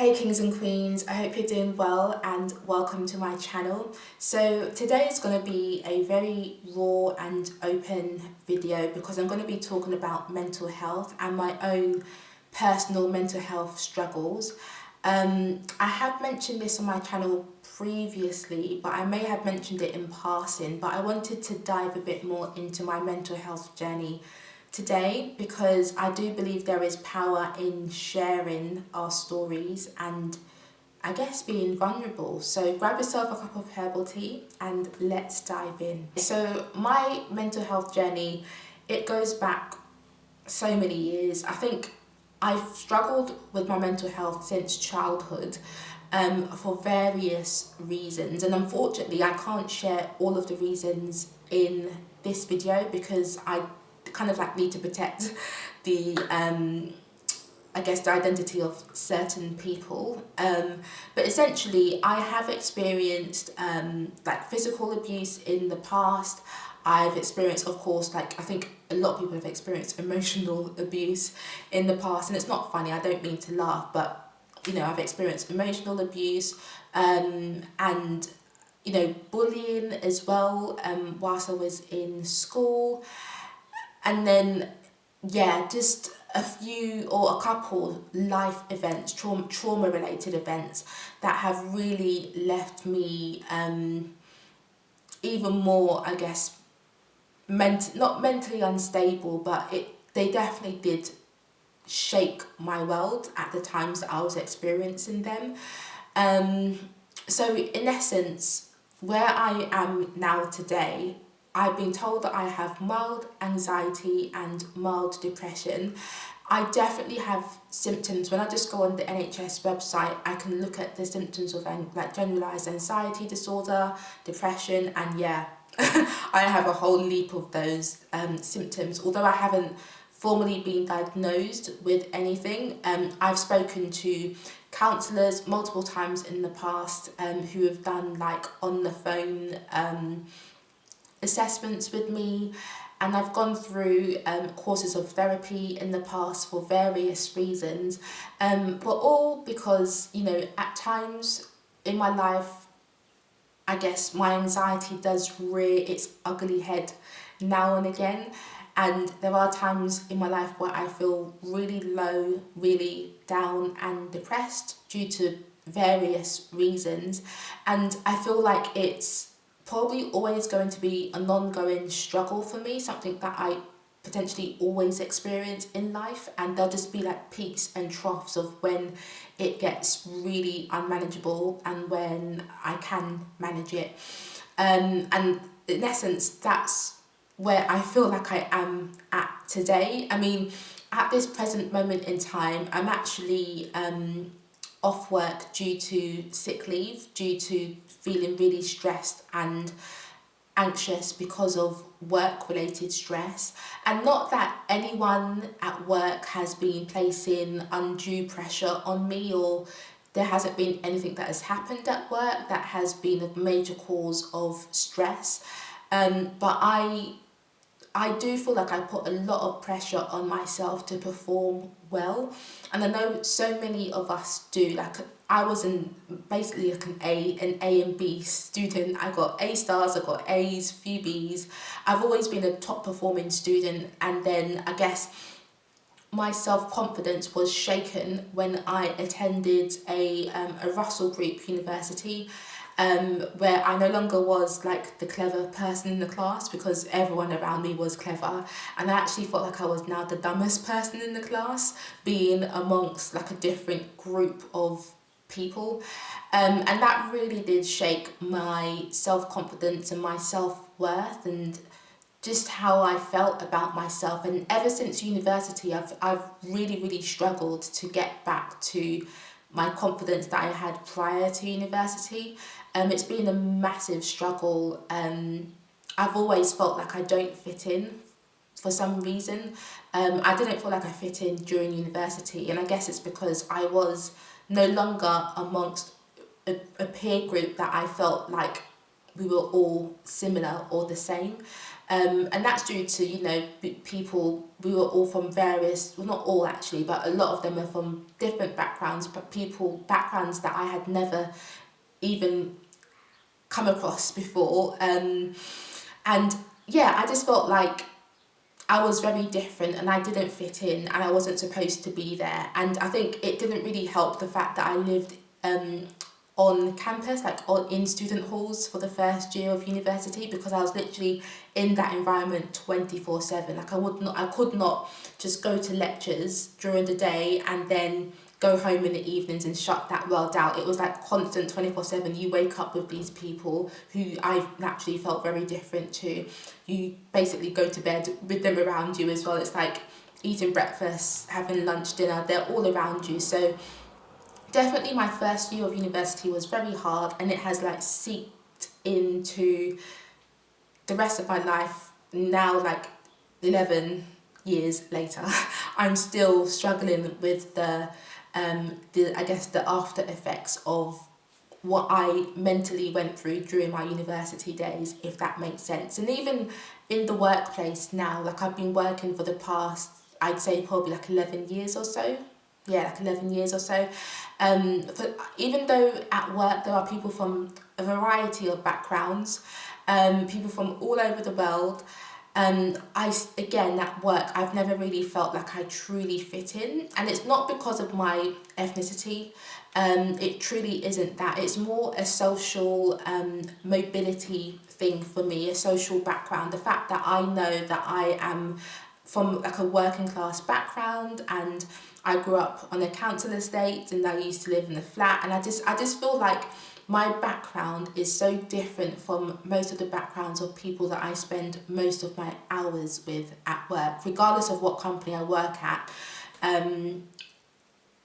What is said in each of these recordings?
Hey kings and queens, I hope you're doing well and welcome to my channel. So today is going to be a very raw and open video because I'm going to be talking about mental health and my own personal mental health struggles. I have mentioned this on my channel previously, but I may have mentioned it in passing, but I wanted to dive a bit more into my mental health journey today because I do believe there is power in sharing our stories and I guess being vulnerable. So grab yourself a cup of herbal tea and let's dive in. So my mental health journey, it goes back so many years. I think I've struggled with my mental health since childhood for various reasons, and unfortunately I can't share all of the reasons in this video because I kind of like need to protect the I guess the identity of certain people, but essentially I have experienced like physical abuse in the past. I've experienced, of course, like I think a lot of people have experienced emotional abuse in the past, and it's not funny, I don't mean to laugh, but you know, I've experienced emotional abuse and you know, bullying as well whilst I was in school. And then yeah, just a few or a couple life events, trauma related events that have really left me even more, I guess, not mentally unstable, but they definitely did shake my world at the times that I was experiencing them. So in essence, where I am now today, I've been told that I have mild anxiety and mild depression. I definitely have symptoms. When I just go on the NHS website, I can look at the symptoms of like generalised anxiety disorder, depression, and yeah, I have a whole leap of those symptoms. Although I haven't formally been diagnosed with anything, I've spoken to counsellors multiple times in the past who have done like on the phone assessments with me, and I've gone through courses of therapy in the past for various reasons, but all because, you know, at times in my life, I guess my anxiety does rear its ugly head now and again, and there are times in my life where I feel really low, really down and depressed due to various reasons, and I feel like it's probably always going to be an ongoing struggle for me, something that I potentially always experience in life, and there'll just be like peaks and troughs of when it gets really unmanageable and when I can manage it. And in essence, that's where I feel like I am at today. I mean, at this present moment in time, I'm actually off work due to sick leave, due to feeling really stressed and anxious because of work related stress. And not that anyone at work has been placing undue pressure on me, or there hasn't been anything that has happened at work that has been a major cause of stress, but I do feel like I put a lot of pressure on myself to perform well, and I know so many of us do. Like I was in basically like an A and B student. I got A stars, I got A's, few B's. I've always been a top performing student, and then I guess my self-confidence was shaken when I attended a Russell Group university, where I no longer was like the clever person in the class because everyone around me was clever, and I actually felt like I was now the dumbest person in the class, being amongst like a different group of people, and that really did shake my self-confidence and my self-worth and just how I felt about myself. And ever since university, I've really struggled to get back to my confidence that I had prior to university. It's been a massive struggle. I've always felt like I don't fit in for some reason. I didn't feel like I fit in during university, and I guess it's because I was no longer amongst a peer group that I felt like we were all similar or the same. And that's due to, people, we were all from various, well, not all actually, but a lot of them are from different backgrounds, but backgrounds that I had never even come across before. And yeah, I just felt like I was very different and I didn't fit in and I wasn't supposed to be there. And I think it didn't really help the fact that I lived on campus, in student halls for the first year of university, because I was literally in that environment 24/7. I could not just go to lectures during the day and then go home in the evenings and shut that world out. It was like constant 24/7. You wake up with these people who I naturally felt very different to. You basically go to bed with them around you as well. It's like eating breakfast, having lunch, dinner, they're all around you. So definitely my first year of university was very hard, and it has seeped into the rest of my life now, 11 years later. I'm still struggling with the after effects of what I mentally went through during my university days, if that makes sense. And even in the workplace now, I've been working for the past, I'd say probably 11 years or so. Yeah, 11 years or so. Even though at work there are people from a variety of backgrounds, people from all over the world, at work, I've never really felt like I truly fit in. And it's not because of my ethnicity. It truly isn't that. It's more a social mobility thing for me, a social background. The fact that I know that I am from a working class background, and I grew up on a council estate, and I used to live in a flat, and I just feel like my background is so different from most of the backgrounds of people that I spend most of my hours with at work, regardless of what company I work at.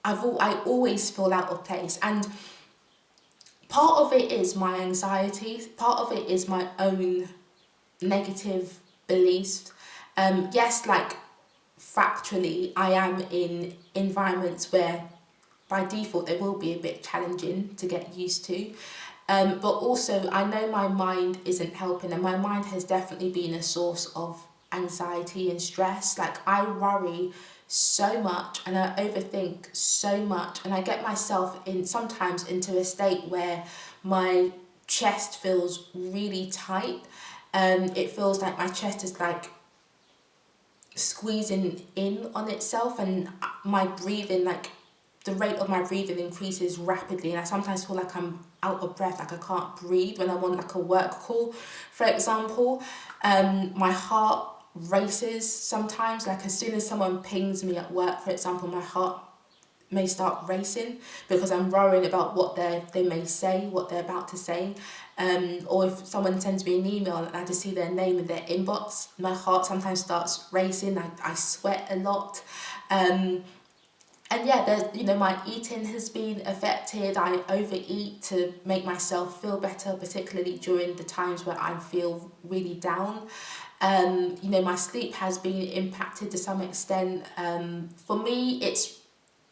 I always feel out of place, and part of it is my anxiety, part of it is my own negative beliefs. Yes, factually, I am in environments where by default they will be a bit challenging to get used to. But also I know my mind isn't helping, and my mind has definitely been a source of anxiety and stress. I worry so much and I overthink so much, and I get myself sometimes into a state where my chest feels really tight. It feels like my chest is squeezing in on itself, and my breathing, the rate of my breathing increases rapidly, and I sometimes feel like I'm out of breath, I can't breathe when I'm on a work call, for example. My heart races sometimes, as soon as someone pings me at work, for example, my heart may start racing because I'm worrying about what they may say, what they're about to say. Or if someone sends me an email and I just see their name in their inbox, my heart sometimes starts racing. I sweat a lot. And yeah, my eating has been affected. I overeat to make myself feel better, particularly during the times where I feel really down. My sleep has been impacted to some extent. For me,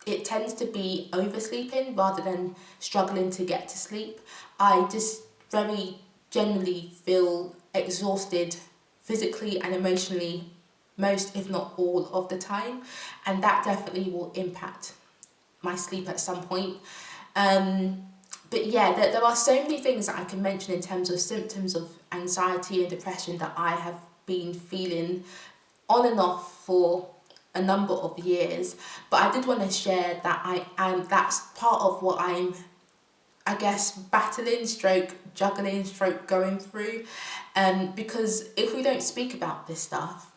it tends to be oversleeping rather than struggling to get to sleep. I just very generally feel exhausted physically and emotionally most, if not all, of the time, and that definitely will impact my sleep at some point. But yeah, there are so many things that I can mention in terms of symptoms of anxiety and depression that I have been feeling on and off for a number of years, but I did want to share that that's part of what I'm, I guess, battling, juggling, going through. Because if we don't speak about this stuff,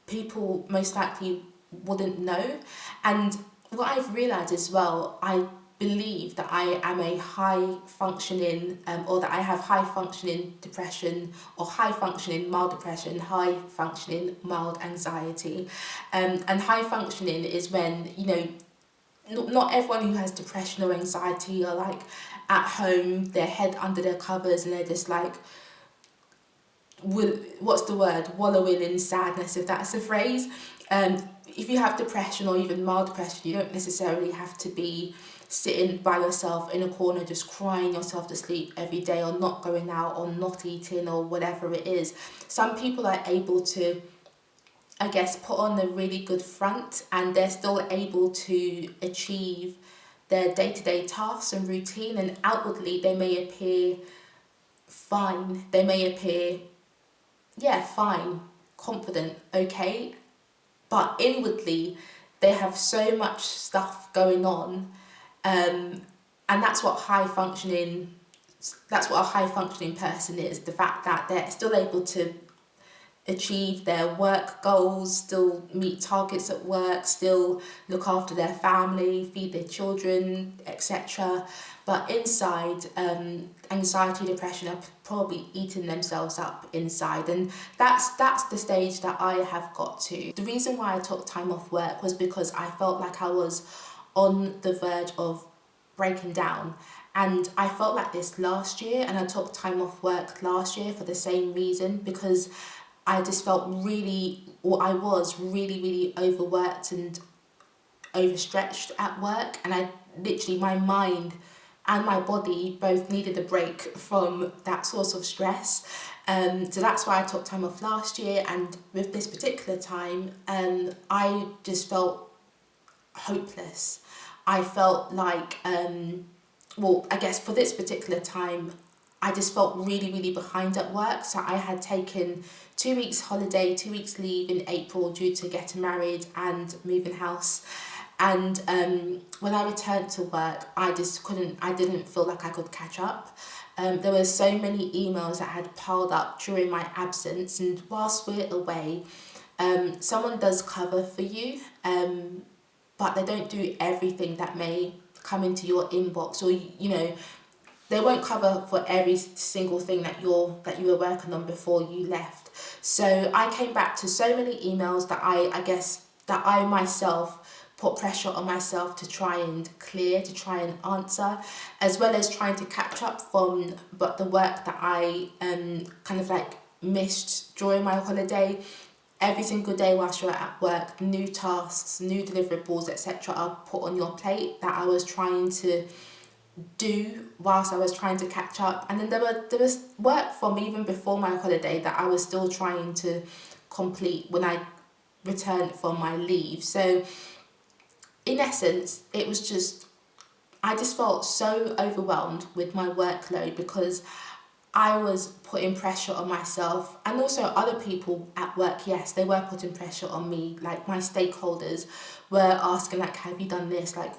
people most likely wouldn't know. And what I've realised as well, I believe that I am a high functioning, or that I have high functioning depression, or high functioning mild depression, high functioning mild anxiety. And high functioning is when, not everyone who has depression or anxiety are at home, their head under their covers, and they're just wallowing in sadness, if that's a phrase. If you have depression or even mild depression, you don't necessarily have to be sitting by yourself in a corner just crying yourself to sleep every day, or not going out, or not eating, or whatever it is. Some people are able to, I guess, put on a really good front, and they're still able to achieve their day-to-day tasks and routine, and outwardly they may appear fine. They may appear, fine, confident, okay, but inwardly they have so much stuff going on, and that's what a high functioning person is. The fact that they're still able to achieve their work goals, still meet targets at work, still look after their family, feed their children, etc. But inside, anxiety, depression are probably eating themselves up inside, and that's the stage that I have got to. The reason why I took time off work was because I felt like I was on the verge of breaking down. And I felt like this last year, and I took time off work last year for the same reason, because I just felt I was really overworked and overstretched at work, and I literally, my mind and my body both needed a break from that source of stress. So that's why I took time off last year, and with this particular time, I just felt hopeless. I felt like, I guess for this particular time, I just felt really behind at work. So I had taken 2 weeks holiday, 2 weeks leave in April due to getting married and moving house. And when I returned to work, I didn't feel like I could catch up. There were so many emails that had piled up during my absence, and whilst we're away, someone does cover for you, but they don't do everything that may come into your inbox, or they won't cover for every single thing that you were working on before you left. So I came back to so many emails that I myself put pressure on myself to try and clear, to try and answer, as well as trying to catch up from the work that I kind of like missed during my holiday. Every single day whilst you're at work, new tasks, new deliverables, etc. are put on your plate that I was trying to do whilst I was trying to catch up. And then there was work from even before my holiday that I was still trying to complete when I returned from my leave. So in essence, it was just, I just felt so overwhelmed with my workload, because I was putting pressure on myself, and also other people at work. Yes, they were putting pressure on me. Like my stakeholders were asking, like, have you done this? Like,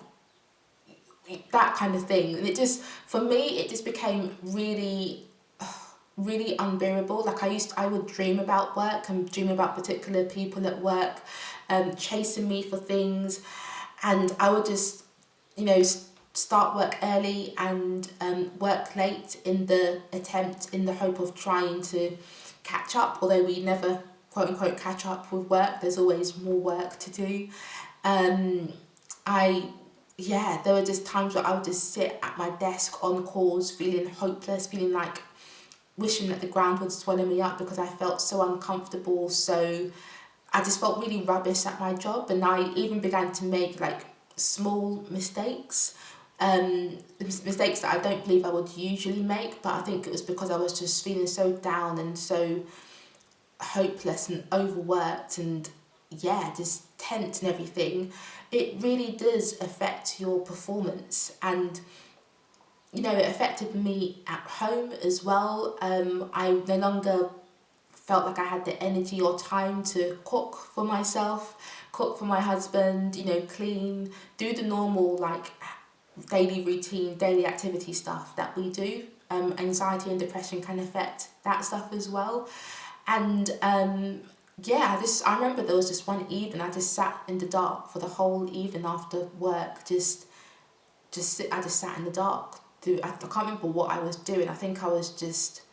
that kind of thing. And for me, it just became really unbearable. Like I would dream about work and dream about particular people at work, chasing me for things, and I would just, start work early and work late in the hope of trying to catch up. Although we never quote unquote catch up with work, there's always more work to do. There were just times where I would just sit at my desk on calls feeling hopeless, feeling like wishing that the ground would swallow me up, because I felt so uncomfortable. So I just felt really rubbish at my job, and I even began to make like small mistakes, mistakes that I don't believe I would usually make, but I think it was because I was just feeling so down and so hopeless and overworked and just tense and everything. It really does affect your performance, and it affected me at home as well. I no longer felt like I had the energy or time to cook for myself, cook for my husband, clean, do the normal like daily routine, daily activity stuff that we do. Anxiety and depression can affect that stuff as well. And I remember there was just one evening I just sat in the dark for the whole evening after work. I just sat in the dark. I can't remember what I was doing. I think I was just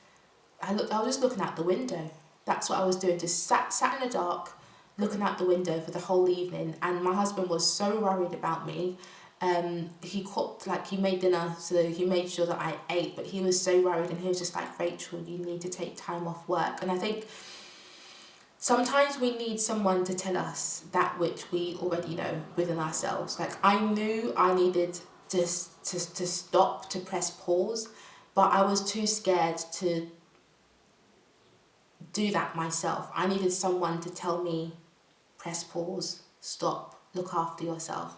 looking out the window. That's what I was doing. Just sat in the dark, looking out the window for the whole evening. And my husband was so worried about me. He cooked, he made dinner, so he made sure that I ate, but he was so worried, and he was just like, Rachel, you need to take time off work. And I think sometimes we need someone to tell us that which we already know within ourselves. Like I knew I needed to stop, to press pause, but I was too scared to do that myself. I needed someone to tell me, press pause, stop, look after yourself.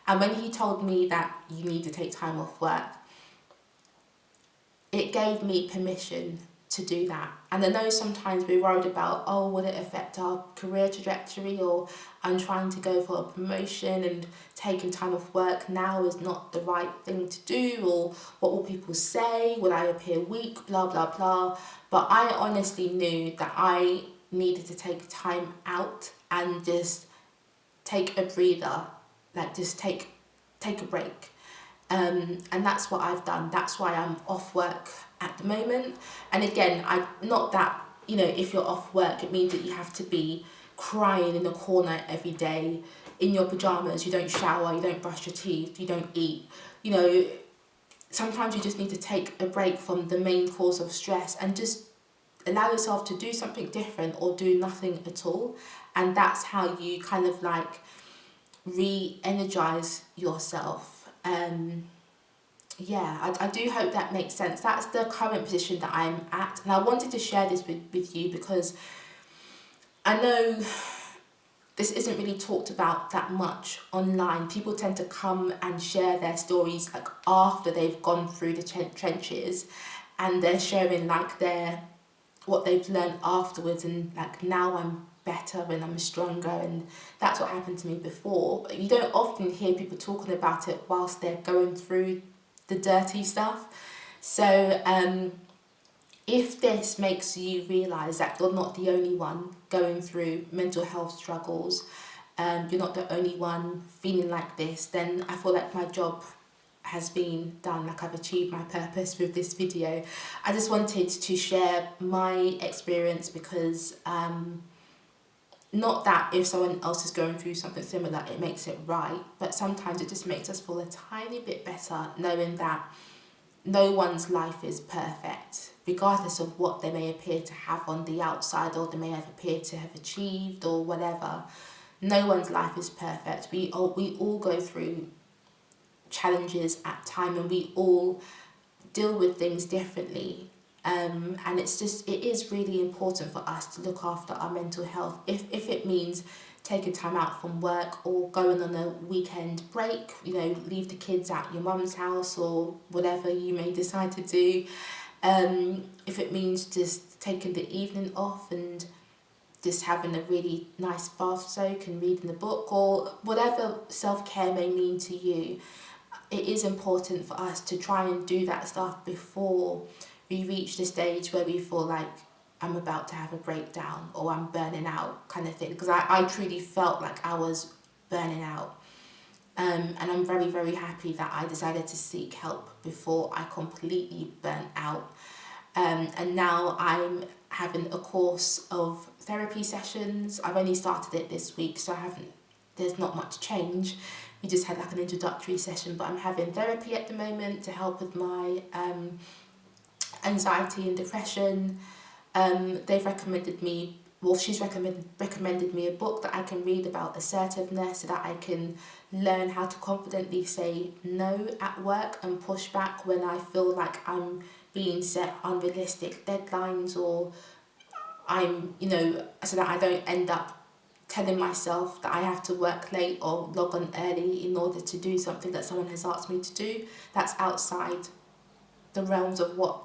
And when he told me that you need to take time off work, it gave me permission to do that. And I know sometimes we're worried about, oh, will it affect our career trajectory, or I'm trying to go for a promotion and taking time off work now is not the right thing to do, or what will people say, will I appear weak, blah, blah, blah. But I honestly knew that I needed to take time out and just take a breather, like just take a break. And that's what I've done. That's why I'm off work at the moment. And again, not that, if you're off work, it means that you have to be crying in a corner every day in your pajamas. You don't shower, you don't brush your teeth, you don't eat. Sometimes you just need to take a break from the main cause of stress and just allow yourself to do something different or do nothing at all. And that's how you kind of like re-energize yourself. I do hope that makes sense. That's the current position that I'm at, and I wanted to share this with you because I know this isn't really talked about that much online. People tend to come and share their stories like after they've gone through the trenches, and they're sharing like what they've learned afterwards, and like now I'm better and I'm stronger, and that's what happened to me before. But you don't often hear people talking about it whilst they're going through the dirty stuff. So if this makes you realise that you're not the only one going through mental health struggles, you're not the only one feeling like this, then I feel like my job has been done, like I've achieved my purpose with this video. I just wanted to share my experience because not that if someone else is going through something similar it makes it right, but sometimes it just makes us feel a tiny bit better knowing that no one's life is perfect, regardless of what they may appear to have on the outside or they may have appeared to have achieved or whatever. No one's life is perfect. We all go through challenges at time, and we all deal with things differently. And it is really important for us to look after our mental health. If it means taking time out from work or going on a weekend break, leave the kids at your mum's house or whatever you may decide to do. If it means just taking the evening off and just having a really nice bath soak and reading a book, or whatever self-care may mean to you, it is important for us to try and do that stuff before we reach the stage where we feel like I'm about to have a breakdown or I'm burning out kind of thing. Because I truly felt like I was burning out. And I'm very, very happy that I decided to seek help before I completely burnt out. And now I'm having a course of therapy sessions. I've only started it this week, so there's not much change. We just had like an introductory session, but I'm having therapy at the moment to help with my anxiety and depression. They've recommended me, she's recommended me a book that I can read about assertiveness so that I can learn how to confidently say no at work and push back when I feel like I'm being set unrealistic deadlines, or I'm, so that I don't end up telling myself that I have to work late or log on early in order to do something that someone has asked me to do. That's outside the realms of what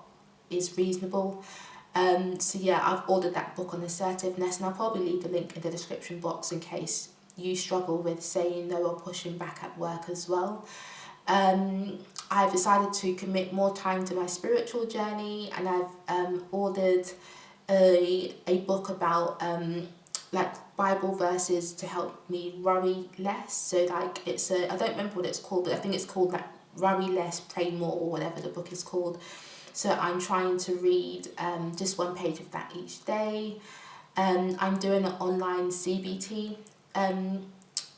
is reasonable. I've ordered that book on assertiveness, and I'll probably leave the link in the description box in case you struggle with saying no or pushing back at work as well. I've decided to commit more time to my spiritual journey, and I've ordered a book about Bible verses to help me worry less. So I don't remember what it's called, but I think it's called like Worry Less, Pray More, or whatever the book is called. So I'm trying to read just one page of that each day. I'm doing an online CBT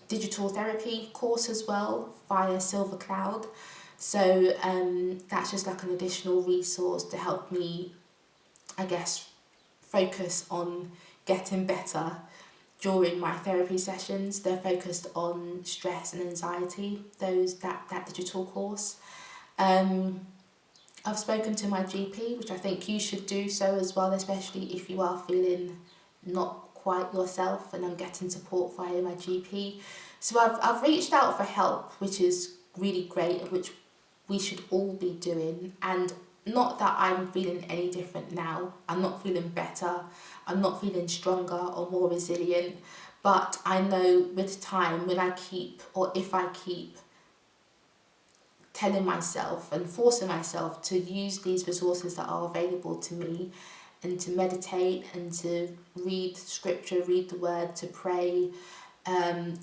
digital therapy course as well via Silver Cloud. So that's just like an additional resource to help me, I guess, focus on getting better during my therapy sessions. They're focused on stress and anxiety, that digital course. I've spoken to my GP, which I think you should do so as well, especially if you are feeling not quite yourself, and I'm getting support via my GP. So I've reached out for help, which is really great, which we should all be doing. And not that I'm feeling any different now. I'm not feeling better. I'm not feeling stronger or more resilient. But I know with time, when I keep, or if I keep telling myself and forcing myself to use these resources that are available to me, and to meditate and to read scripture, read the word, to pray,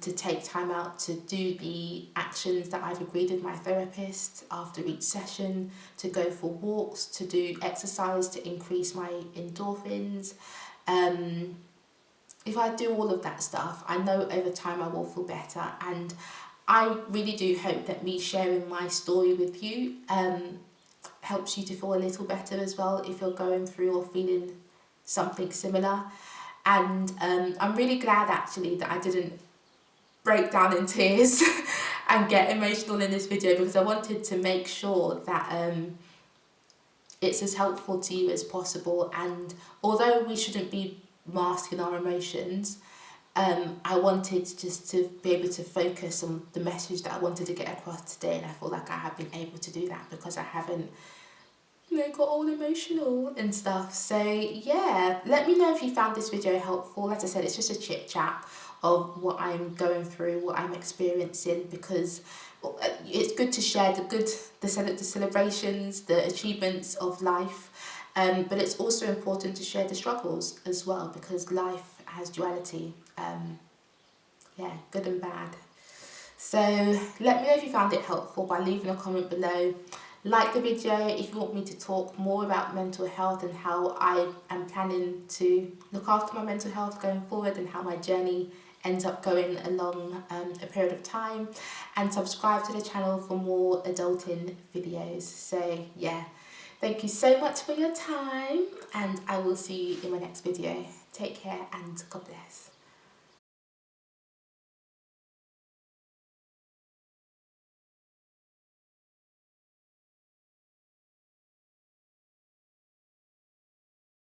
to take time out to do the actions that I've agreed with my therapist after each session, to go for walks, to do exercise to increase my endorphins. If I do all of that stuff, I know over time I will feel better. And I really do hope that me sharing my story with you helps you to feel a little better as well if you're going through or feeling something similar. And I'm really glad actually that I didn't break down in tears and get emotional in this video, because I wanted to make sure that it's as helpful to you as possible. And although we shouldn't be masking our emotions, I wanted just to be able to focus on the message that I wanted to get across today, and I feel like I have been able to do that because I haven't got all emotional and stuff. So yeah, let me know if you found this video helpful. As I said, it's just a chit chat of what I'm going through, what I'm experiencing, because it's good to share the celebrations, the achievements of life, but it's also important to share the struggles as well, because life has duality, good and bad. So let me know if you found it helpful by leaving a comment below. Like the video if you want me to talk more about mental health and how I am planning to look after my mental health going forward, and how my journey ends up going along a period of time. And subscribe to the channel for more adulting videos. So yeah, thank you so much for your time, and I will see you in my next video. Take care and God bless.